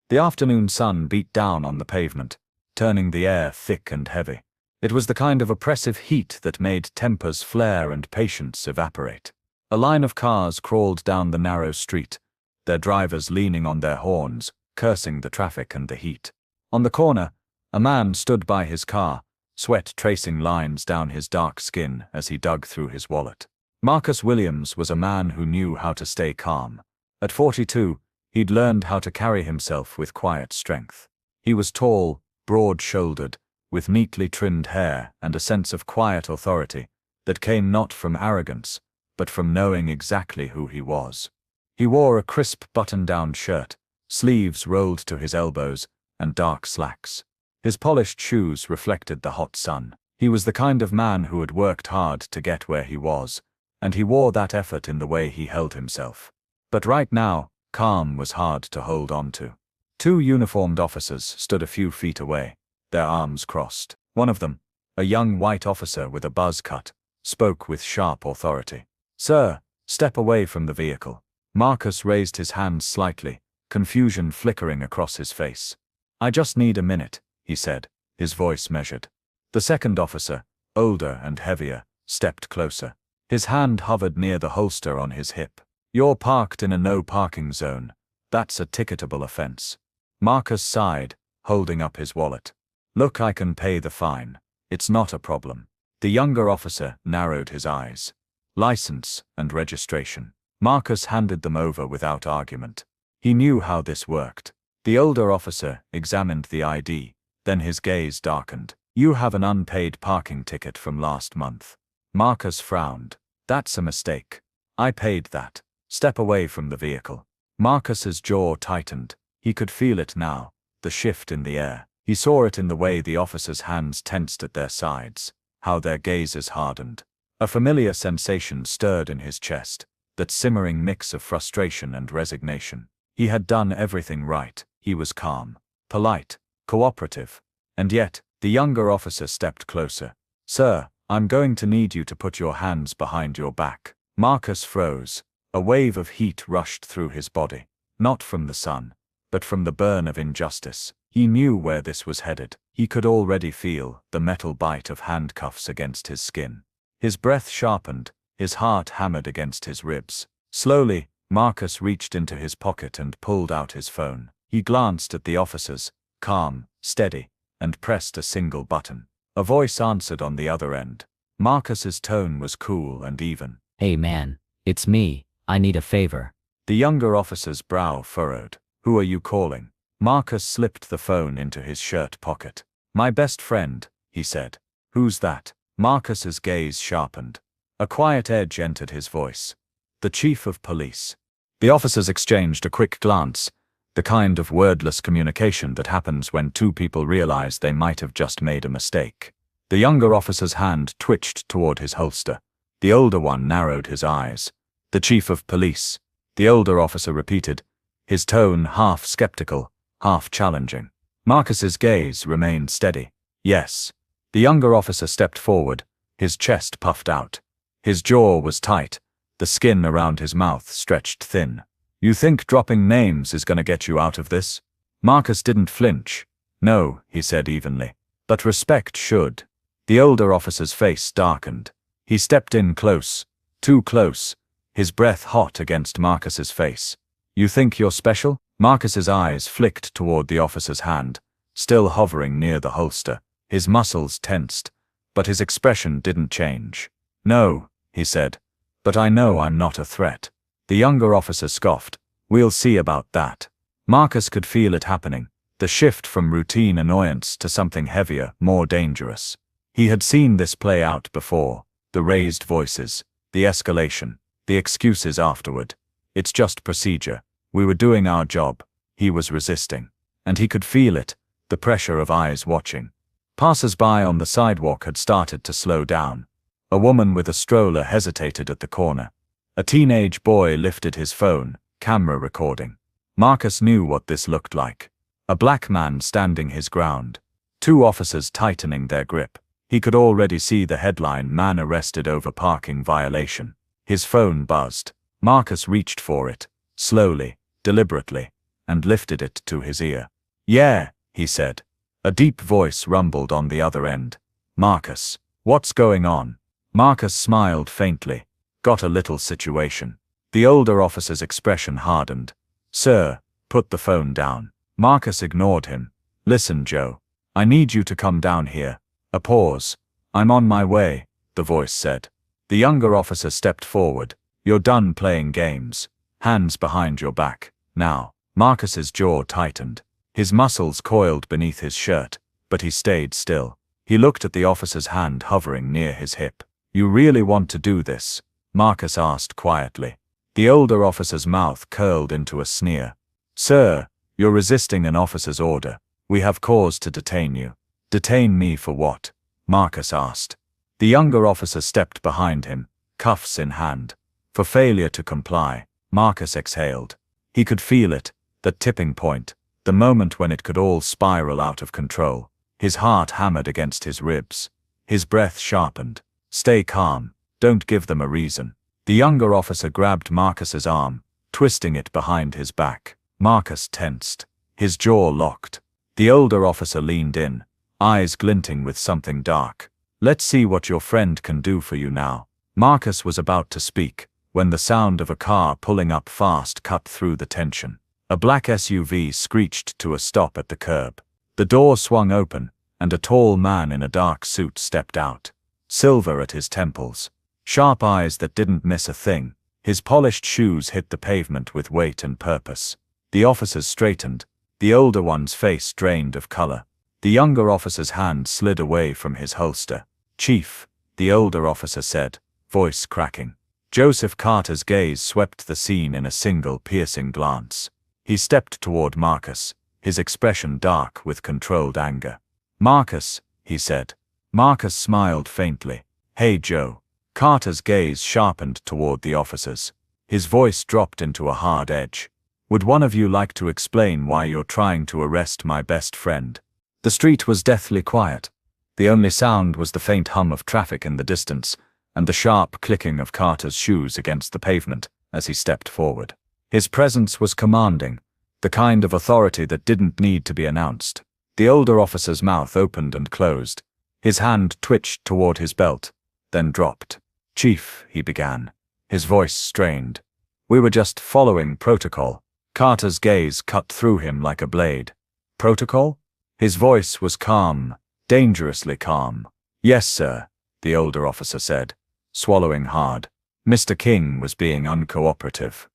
The afternoon sun beat down on the pavement, turning the air thick and heavy. It was the kind of oppressive heat that made tempers flare and patience evaporate. A line of cars crawled down the narrow street, their drivers leaning on their horns, cursing the traffic and the heat. On the corner, a man stood by his car, sweat tracing lines down his dark skin as he dug through his wallet. Marcus Williams was a man who knew how to stay calm. At 42, he'd learned how to carry himself with quiet strength. He was tall, broad-shouldered, with neatly trimmed hair and a sense of quiet authority that came not from arrogance, but from knowing exactly who he was. He wore a crisp button-down shirt, sleeves rolled to his elbows, and dark slacks. His polished shoes reflected the hot sun. He was the kind of man who had worked hard to get where he was, and he wore that effort in the way he held himself. But right now, calm was hard to hold on to. Two uniformed officers stood a few feet away, their arms crossed. One of them, a young white officer with a buzz cut, spoke with sharp authority. "Sir, step away from the vehicle." Marcus raised his hands slightly, confusion flickering across his face. "I just need a minute," he said, his voice measured. The second officer, older and heavier, stepped closer. His hand hovered near the holster on his hip. "You're parked in a no-parking zone. That's a ticketable offense." Marcus sighed, holding up his wallet. "Look, I can pay the fine. It's not a problem." The younger officer narrowed his eyes. "License and registration." Marcus handed them over without argument. He knew how this worked. The older officer examined the ID, then his gaze darkened. "You have an unpaid parking ticket from last month." Marcus frowned. "That's a mistake. I paid that. Step away from the vehicle." Marcus's jaw tightened. He could feel it now, the shift in the air. He saw it in the way the officers' hands tensed at their sides, how their gazes hardened. A familiar sensation stirred in his chest, that simmering mix of frustration and resignation. He had done everything right. He was calm, polite, cooperative. And yet, the younger officer stepped closer. "Sir, I'm going to need you to put your hands behind your back." Marcus froze. A wave of heat rushed through his body, not from the sun, but from the burn of injustice. He knew where this was headed. He could already feel the metal bite of handcuffs against his skin. His breath sharpened, his heart hammered against his ribs. Slowly, Marcus reached into his pocket and pulled out his phone. He glanced at the officers, calm, steady, and pressed a single button. A voice answered on the other end. Marcus's tone was cool and even. "Hey man, it's me. I need a favor." The younger officer's brow furrowed. "Who are you calling?" Marcus slipped the phone into his shirt pocket. "My best friend," he said. "Who's that?" Marcus's gaze sharpened. A quiet edge entered his voice. "The chief of police." The officers exchanged a quick glance, the kind of wordless communication that happens when two people realize they might have just made a mistake. The younger officer's hand twitched toward his holster. The older one narrowed his eyes. "The chief of police," the older officer repeated, his tone half skeptical, half challenging. Marcus's gaze remained steady. "Yes." The younger officer stepped forward, his chest puffed out. His jaw was tight, the skin around his mouth stretched thin. "You think dropping names is gonna get you out of this?" Marcus didn't flinch. "No," he said evenly. "But respect should." The older officer's face darkened. He stepped in close, too close, his breath hot against Marcus's face. "You think you're special?" Marcus's eyes flicked toward the officer's hand, still hovering near the holster. His muscles tensed, but his expression didn't change. "No," he said, "but I know I'm not a threat." The younger officer scoffed. "We'll see about that." Marcus could feel it happening, the shift from routine annoyance to something heavier, more dangerous. He had seen this play out before, the raised voices, the escalation, the excuses afterward. "It's just procedure. We were doing our job." He was resisting, and he could feel it, the pressure of eyes watching. Passers-by on the sidewalk had started to slow down. A woman with a stroller hesitated at the corner. A teenage boy lifted his phone, camera recording. Marcus knew what this looked like. A black man standing his ground. Two officers tightening their grip. He could already see the headline, "Man arrested over parking violation." His phone buzzed. Marcus reached for it, slowly, deliberately, and lifted it to his ear. "Yeah," he said. A deep voice rumbled on the other end. "Marcus, what's going on?" Marcus smiled faintly. "Got a little situation." The older officer's expression hardened. "Sir, put the phone down." Marcus ignored him. "Listen, Joe. I need you to come down here." A pause. "I'm on my way," the voice said. The younger officer stepped forward. "You're done playing games. Hands behind your back, now." Marcus's jaw tightened. His muscles coiled beneath his shirt, but he stayed still. He looked at the officer's hand hovering near his hip. "You really want to do this?" Marcus asked quietly. The older officer's mouth curled into a sneer. "Sir, you're resisting an officer's order. We have cause to detain you." "Detain me for what?" Marcus asked. The younger officer stepped behind him, cuffs in hand. "For failure to comply." Marcus exhaled. He could feel it, that tipping point, the moment when it could all spiral out of control. His heart hammered against his ribs. His breath sharpened. "Stay calm. Don't give them a reason." The younger officer grabbed Marcus's arm, twisting it behind his back. Marcus tensed. His jaw locked. The older officer leaned in, eyes glinting with something dark. "Let's see what your friend can do for you now." Marcus was about to speak, when the sound of a car pulling up fast cut through the tension. A black SUV screeched to a stop at the curb. The door swung open, and a tall man in a dark suit stepped out. Silver at his temples. Sharp eyes that didn't miss a thing. His polished shoes hit the pavement with weight and purpose. The officers straightened, the older one's face drained of color. The younger officer's hand slid away from his holster. "Chief," the older officer said, voice cracking. Joseph Carter's gaze swept the scene in a single piercing glance. He stepped toward Marcus, his expression dark with controlled anger. "Marcus," he said. Marcus smiled faintly. "Hey, Joe." Carter's gaze sharpened toward the officers. His voice dropped into a hard edge. "Would one of you like to explain why you're trying to arrest my best friend?" The street was deathly quiet. The only sound was the faint hum of traffic in the distance, and the sharp clicking of Carter's shoes against the pavement as he stepped forward. His presence was commanding, the kind of authority that didn't need to be announced. The older officer's mouth opened and closed. His hand twitched toward his belt, then dropped. "Chief," he began, his voice strained. "We were just following protocol." Carter's gaze cut through him like a blade. "Protocol?" His voice was calm, dangerously calm. "Yes, sir," the older officer said, swallowing hard. Mr. King was being uncooperative.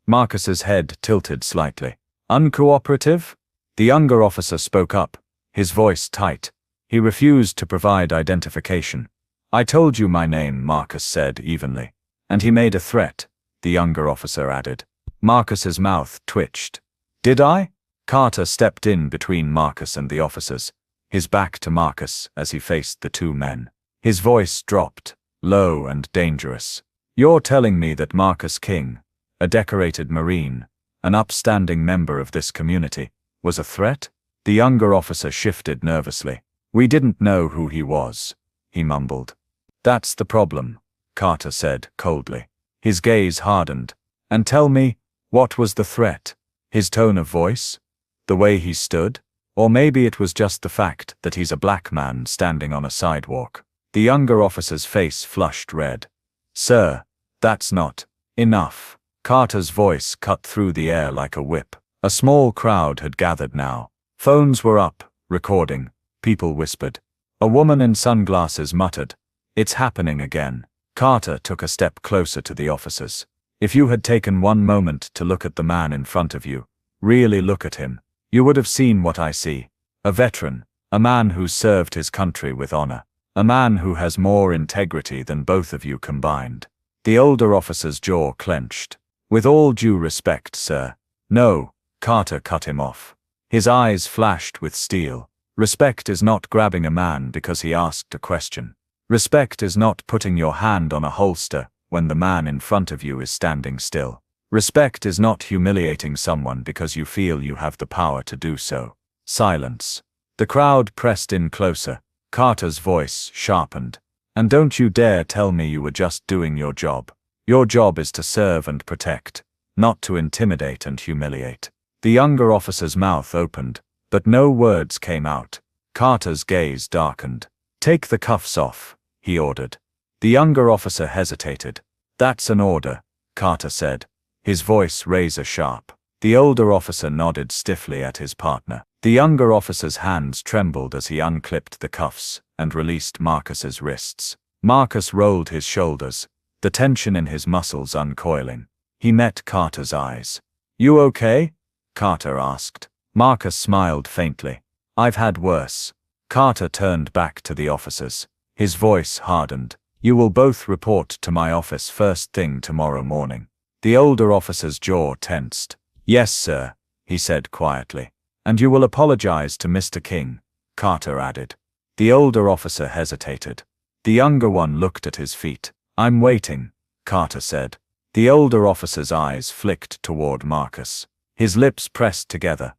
Marcus's head tilted slightly. "Uncooperative?" The younger officer spoke up, his voice tight. He refused to provide identification. "I told you my name," Marcus said evenly. "And he made a threat," the younger officer added. Marcus's mouth twitched. "Did I?" Carter stepped in between Marcus and the officers, his back to Marcus as he faced the two men. His voice dropped, low and dangerous. "You're telling me that Marcus King, a decorated Marine, an upstanding member of this community, was a threat?" The younger officer shifted nervously. "We didn't know who he was," he mumbled. "That's the problem," Carter said coldly. His gaze hardened. "And tell me, what was the threat? His tone of voice? The way he stood? Or maybe it was just the fact that he's a black man standing on a sidewalk." The younger officer's face flushed red. "Sir, that's not enough." Carter's voice cut through the air like a whip. A small crowd had gathered now. Phones were up, recording. People whispered. A woman in sunglasses muttered, "It's happening again." Carter took a step closer to the officers. "If you had taken one moment to look at the man in front of you, really look at him, you would have seen what I see. A veteran, a man who's served his country with honor, a man who has more integrity than both of you combined." The older officer's jaw clenched. "With all due respect, sir." "No," Carter cut him off. His eyes flashed with steel. "Respect is not grabbing a man because he asked a question. Respect is not putting your hand on a holster when the man in front of you is standing still. Respect is not humiliating someone because you feel you have the power to do so." Silence. The crowd pressed in closer. Carter's voice sharpened. "And don't you dare tell me you were just doing your job. Your job is to serve and protect, not to intimidate and humiliate." The younger officer's mouth opened, but no words came out. Carter's gaze darkened. "Take the cuffs off," he ordered. The younger officer hesitated. "That's an order," Carter said, his voice razor-sharp. The older officer nodded stiffly at his partner. The younger officer's hands trembled as he unclipped the cuffs and released Marcus's wrists. Marcus rolled his shoulders, the tension in his muscles uncoiling. He met Carter's eyes. "You okay?" Carter asked. Marcus smiled faintly. "I've had worse." Carter turned back to the officers. His voice hardened. "You will both report to my office first thing tomorrow morning." The older officer's jaw tensed. "Yes, sir," he said quietly. "And you will apologize to Mr. King," Carter added. The older officer hesitated. The younger one looked at his feet. "I'm waiting," Carter said. The older officer's eyes flicked toward Marcus. His lips pressed together.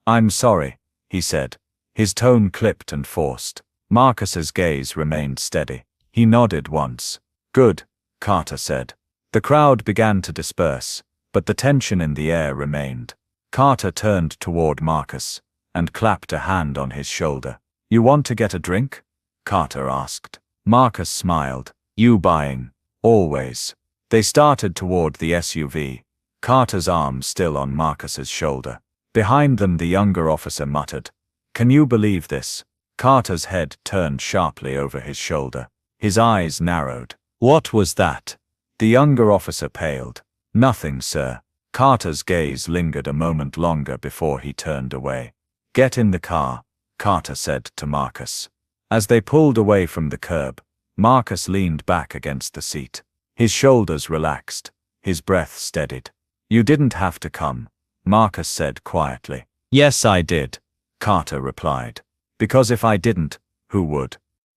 "I'm sorry," he said, his tone clipped and forced. Marcus's gaze remained steady. He nodded once. "Good," Carter said. The crowd began to disperse, but the tension in the air remained. Carter turned toward Marcus and clapped a hand on his shoulder. "You want to get a drink?" Carter asked. Marcus smiled. "You buying?" "Always." They started toward the SUV, Carter's arm still on Marcus's shoulder. Behind them the younger officer muttered, "Can you believe this?" Carter's head turned sharply over his shoulder. His eyes narrowed. "What was that?" The younger officer paled. "Nothing, sir." Carter's gaze lingered a moment longer before he turned away. "Get in the car," Carter said to Marcus. As they pulled away from the curb, Marcus leaned back against the seat. His shoulders relaxed, his breath steadied. "You didn't have to come," Marcus said quietly. "Yes, I did," Carter replied. "Because if I didn't, who would?"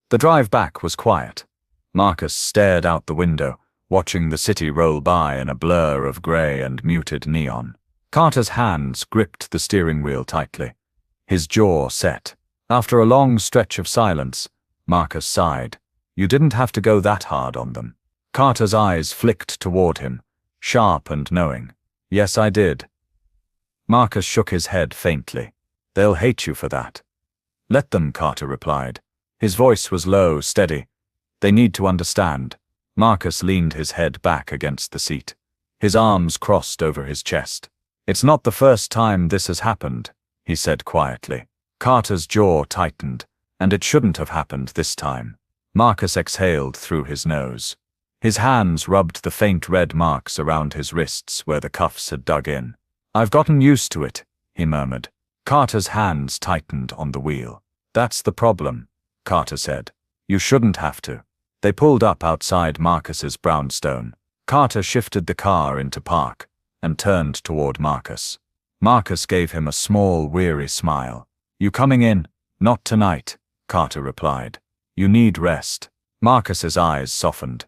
The drive back was quiet. Marcus stared out the window, watching the city roll by in a blur of gray and muted neon. Carter's hands gripped the steering wheel tightly. His jaw set. After a long stretch of silence, Marcus sighed. "You didn't have to go that hard on them." Carter's eyes flicked toward him, sharp and knowing. "Yes, I did." Marcus shook his head faintly. "They'll hate you for that." "Let them," Carter replied. His voice was low, steady. "They need to understand." Marcus leaned his head back against the seat. His arms crossed over his chest. "It's not the first time this has happened," he said quietly. Carter's jaw tightened, and it shouldn't have happened this time. Marcus exhaled through his nose. His hands rubbed the faint red marks around his wrists where the cuffs had dug in. "I've gotten used to it," he murmured. Carter's hands tightened on the wheel. "That's the problem," Carter said. "You shouldn't have to." They pulled up outside Marcus's brownstone. Carter shifted the car into park and turned toward Marcus. Marcus gave him a small, weary smile. "You coming in?" "Not tonight," Carter replied. "You need rest." Marcus's eyes softened.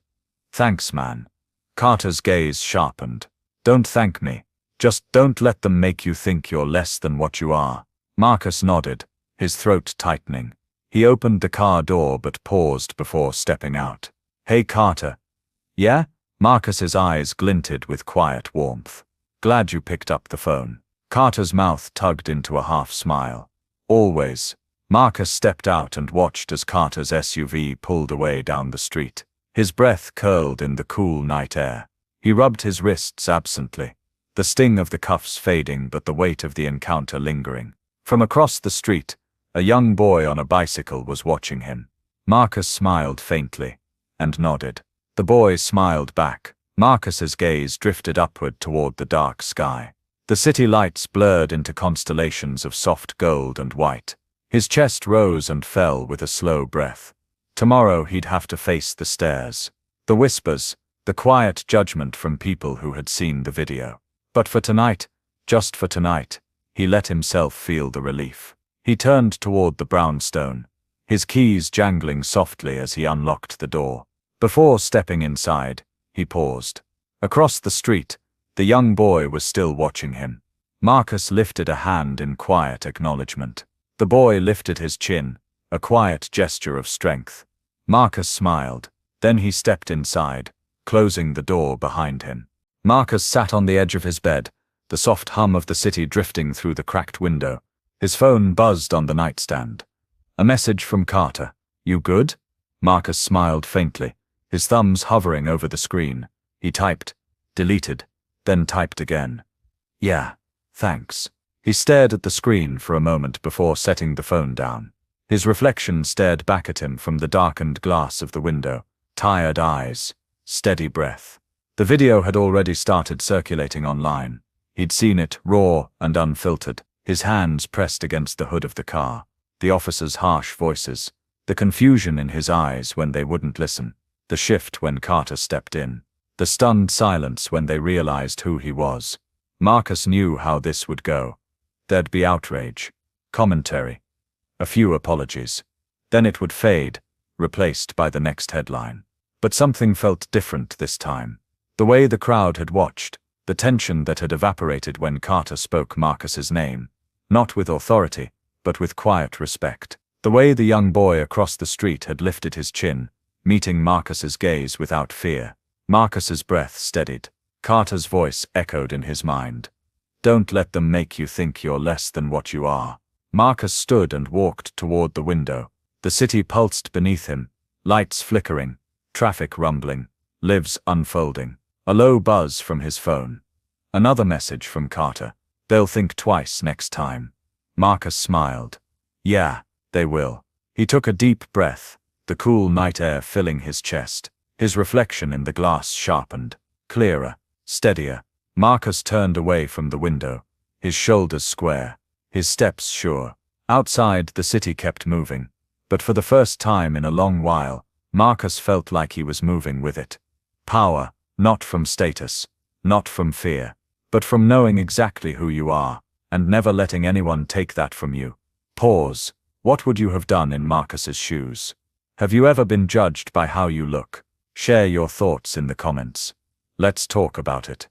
"Thanks, man." Carter's gaze sharpened. "Don't thank me. Just don't let them make you think you're less than what you are." Marcus nodded, his throat tightening. He opened the car door but paused before stepping out. "Hey, Carter." "Yeah?" Marcus's eyes glinted with quiet warmth. "Glad you picked up the phone." Carter's mouth tugged into a half smile. "Always." Marcus stepped out and watched as Carter's SUV pulled away down the street. His breath curled in the cool night air. He rubbed his wrists absently, the sting of the cuffs fading but the weight of the encounter lingering. From across the street, a young boy on a bicycle was watching him. Marcus smiled faintly and nodded. The boy smiled back. Marcus's gaze drifted upward toward the dark sky. The city lights blurred into constellations of soft gold and white. His chest rose and fell with a slow breath. Tomorrow he'd have to face the stares, the whispers, the quiet judgment from people who had seen the video. But for tonight, just for tonight, he let himself feel the relief. He turned toward the brownstone, his keys jangling softly as he unlocked the door. Before stepping inside, he paused. Across the street, the young boy was still watching him. Marcus lifted a hand in quiet acknowledgement. The boy lifted his chin, a quiet gesture of strength. Marcus smiled. Then he stepped inside, closing the door behind him. Marcus sat on the edge of his bed, the soft hum of the city drifting through the cracked window. His phone buzzed on the nightstand. A message from Carter. "You good?" Marcus smiled faintly, his thumbs hovering over the screen. He typed, deleted, then typed again. "Yeah, thanks." He stared at the screen for a moment before setting the phone down. His reflection stared back at him from the darkened glass of the window. Tired eyes, steady breath. The video had already started circulating online. He'd seen it, raw and unfiltered, his hands pressed against the hood of the car. The officer's harsh voices, the confusion in his eyes when they wouldn't listen, the shift when Carter stepped in, the stunned silence when they realized who he was. Marcus knew how this would go. There'd be outrage, commentary, a few apologies. Then it would fade, replaced by the next headline. But something felt different this time. The way the crowd had watched, the tension that had evaporated when Carter spoke Marcus's name, not with authority, but with quiet respect. The way the young boy across the street had lifted his chin, meeting Marcus's gaze without fear. Marcus's breath steadied. Carter's voice echoed in his mind. "Don't let them make you think you're less than what you are." Marcus stood and walked toward the window. The city pulsed beneath him, lights flickering, traffic rumbling, lives unfolding. A low buzz from his phone. Another message from Carter. "They'll think twice next time." Marcus smiled. "Yeah, they will." He took a deep breath, the cool night air filling his chest. His reflection in the glass sharpened, clearer, steadier. Marcus turned away from the window, his shoulders square, his steps sure. Outside, the city kept moving, but for the first time in a long while, Marcus felt like he was moving with it. Power, not from status, not from fear, but from knowing exactly who you are, and never letting anyone take that from you. Pause. What would you have done in Marcus's shoes? Have you ever been judged by how you look? Share your thoughts in the comments. Let's talk about it.